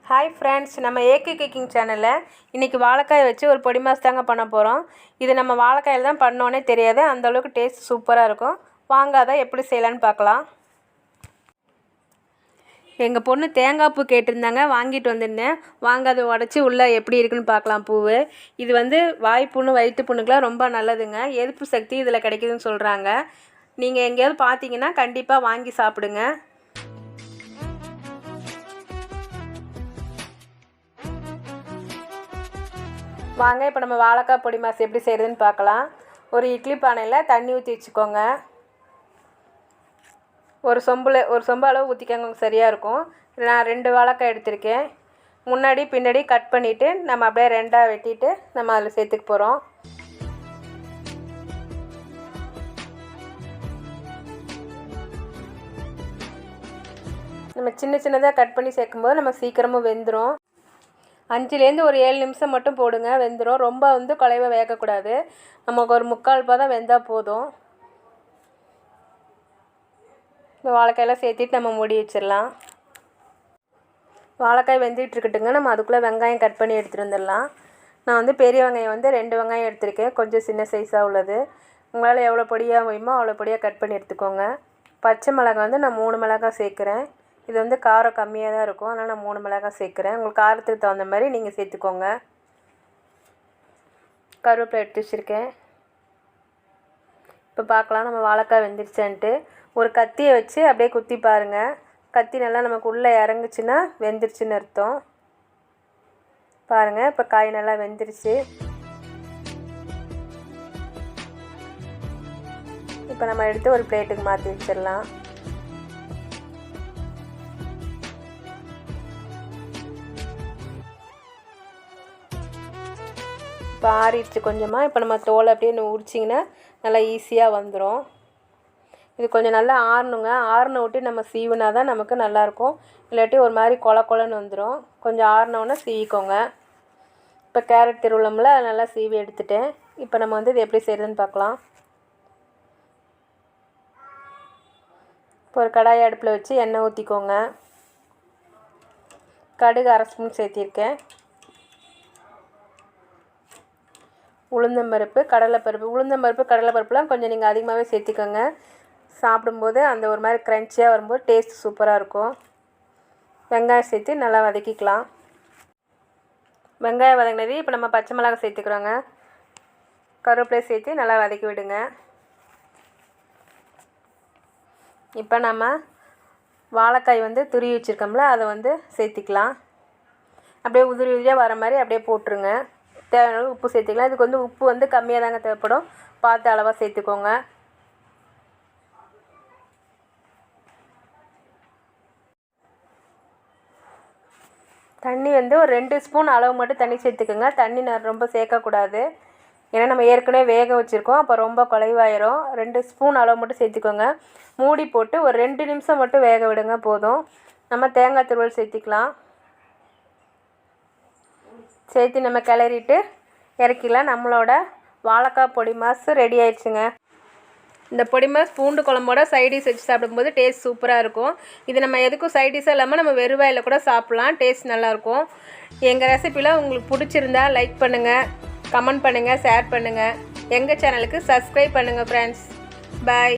Hi friends, நம்ம AK cooking சேனலில் இன்றைக்கி வாழைக்காய் வச்சு ஒரு பொடி மாஸ் தாங்க பண்ண போகிறோம். இது நம்ம வாழைக்காயில் தான் பண்ணோன்னே தெரியாது, அந்தளவுக்கு டேஸ்ட் சூப்பராக இருக்கும். வாங்க அதை எப்படி செய்யலான்னு பார்க்கலாம். எங்கள் பொண்ணு தேங்காய் பூ கேட்டிருந்தாங்க, வாங்கிட்டு வந்திருந்தேன். வாங்க அதை உடச்சி உள்ளே எப்படி இருக்குன்னு பார்க்கலாம். பூவு இது வந்து வாய்ப்புண்ணு வயிற்று புண்ணுக்கெலாம் ரொம்ப நல்லதுங்க. எதிர்ப்பு சக்தி இதில் கிடைக்குதுன்னு சொல்கிறாங்க. நீங்கள் எங்கேயாவது பார்த்தீங்கன்னா கண்டிப்பாக வாங்கி சாப்பிடுங்க. வாங்க இப்போ நம்ம வாழைக்காய் பொடி மாஸ் எப்படி செய்கிறதுன்னு பார்க்கலாம். ஒரு இட்லி பானையில் தண்ணி ஊற்றி வச்சுக்கோங்க. ஒரு சொம்பு அளவு ஊற்றிக்கோங்க, சரியாக இருக்கும். நான் 2 வாழைக்காய் எடுத்திருக்கேன். முன்னாடி பின்னாடி கட் பண்ணிவிட்டு நம்ம அப்படியே 2ஆக வெட்டிட்டு நம்ம அதில் சேர்த்துக்க போகிறோம். நம்ம சின்ன சின்னதாக கட் பண்ணி சேர்க்கும்போது நம்ம சீக்கிரமாக வெந்துடும். 5லேருந்து ஒரு 7 நிமிஷம் மட்டும் போடுங்க, வெந்துடும். ரொம்ப வந்து குழைவாக வேகக்கூடாது. நமக்கு ஒரு 3/4 பதம் வெந்தால் போதும். இந்த வாழைக்காயெல்லாம் சேர்த்திட்டு நம்ம மூடி வச்சிடலாம். வாழைக்காய் வெந்துட்டு இருக்கட்டுங்க. நம்ம அதுக்குள்ளே வெங்காயம் கட் பண்ணி எடுத்துகிட்டு வந்துடலாம். நான் வந்து பெரிய வெங்காயம் வந்து 2 வெங்காயம் எடுத்திருக்கேன், கொஞ்சம் சின்ன சைஸாக உள்ளது. உங்களால் எவ்வளோ பொடியாக முடியுமோ அவ்வளோ பொடியாக கட் பண்ணி எடுத்துக்கோங்க. பச்சை மிளகாய் வந்து நான் 3 மிளகாய் சேர்க்குறேன். இது வந்து காரம் கம்மியாக தான் இருக்கும், அதனால் நான் 3 மிளகாய் சேர்க்குறேன். உங்களுக்கு காரத்துக்கு தகுந்த மாதிரி நீங்கள் சேர்த்துக்கோங்க. கருவேப்பிலை எடுத்து வச்சுருக்கேன். இப்போ பார்க்கலாம் நம்ம வாழைக்காய் வெந்துருச்சான்ட்டு. ஒரு கத்தியை வச்சு அப்படியே குத்தி பாருங்கள். கத்தி நல்லா நமக்கு உள்ளே இறங்குச்சுன்னா வெந்துருச்சுன்னு அர்த்தம். பாருங்கள், இப்போ காய் நல்லா வெந்துருச்சு. இப்போ நம்ம எடுத்து ஒரு பிளேட்டுக்கு மாற்றி வச்சிடலாம். இப்போ ஆறிடுச்சு கொஞ்சமாக. இப்போ நம்ம தோலை அப்படியே உரிச்சிங்கன்னா நல்லா ஈஸியாக வந்துடும். இது கொஞ்சம் நல்லா ஆறணுங்க. ஆறின விட்டு நம்ம சீவுனா தான் நமக்கு நல்லாயிருக்கும். இல்லாட்டி ஒரு மாதிரி கொலன்னு வந்துடும். கொஞ்சம் ஆறினோன்னே சீவிக்கோங்க. இப்போ கேரட் திருவுளமில் நல்லா சீவி எடுத்துட்டேன். இப்போ நம்ம வந்து இது எப்படி செய்கிறதுன்னு பார்க்கலாம். இப்போ ஒரு கடாய் அடுப்பில் வச்சு எண்ணெய் ஊற்றிக்கோங்க. கடுகு 1/2 ஸ்பூன் சேர்த்திருக்கேன். உளுந்தம்பருப்பு, கடலைப்பருப்புலாம் கொஞ்சம் நீங்கள் அதிகமாகவே சேர்த்திக்கோங்க. சாப்பிடும்போது அந்த ஒரு மாதிரி க்ரன்ச்சியாக வரும்போது டேஸ்ட் சூப்பராக இருக்கும். வெங்காயம் சேர்த்து நல்லா வதக்கிக்கலாம். வெங்காயம் வதங்கினது இப்போ நம்ம பச்சை மிளகாய் சேர்த்துக்கிறோங்க. கருவேப்பிலை சேர்த்து நல்லா வதக்கி விடுங்க. இப்போ நம்ம வாழைக்காய் வந்து துருவி வச்சுருக்கோம்ல, அதை வந்து சேர்த்திக்கலாம். அப்படியே உதிரி உதிரியாக வர மாதிரி அப்படியே போட்டுருங்க. தேவையான உப்பு சேர்த்துக்கலாம். இதுக்கு வந்து உப்பு வந்து கம்மியாக தாங்க தேவைப்படும், பார்த்து அளவாக சேர்த்துக்கோங்க. தண்ணி வந்து ஒரு 2 ஸ்பூன் அளவு மட்டும் தண்ணி சேர்த்துக்கோங்க. தண்ணி ரொம்ப சேர்க்கக்கூடாது, ஏன்னா நம்ம ஏற்கனவே வேக வச்சுருக்கோம், அப்போ ரொம்ப குழைவாயிரும். 2 ஸ்பூன் அளவு மட்டும் சேர்த்துக்கோங்க. மூடி போட்டு ஒரு 2 நிமிஷம் மட்டும் வேக விடுங்க, போதும். நம்ம தேங்காய் துருவல் சேர்த்திக்கலாம். சேர்த்து நம்ம கிளறிட்டு இறக்கிக்கலாம். நம்மளோட வாழைக்காய் பொடி மாஸ் ரெடி ஆயிடுச்சுங்க. இந்த பொடி மாஸ் பூண்டு குழம்போட சைடிஷ் வச்சு சாப்பிடும்போது டேஸ்ட் சூப்பராக இருக்கும். இது நம்ம எதுக்கும் சைடிஷாக இல்லாமல் நம்ம வெறுவாயில் கூட சாப்பிட்லாம், டேஸ்ட் நல்லாயிருக்கும். எங்கள் ரெசிபியில் உங்களுக்கு பிடிச்சிருந்தா லைக் பண்ணுங்கள், கமெண்ட் பண்ணுங்கள், ஷேர் பண்ணுங்கள். எங்கள் சேனலுக்கு சப்ஸ்கிரைப் பண்ணுங்கள் ஃப்ரெண்ட்ஸ். பாய்.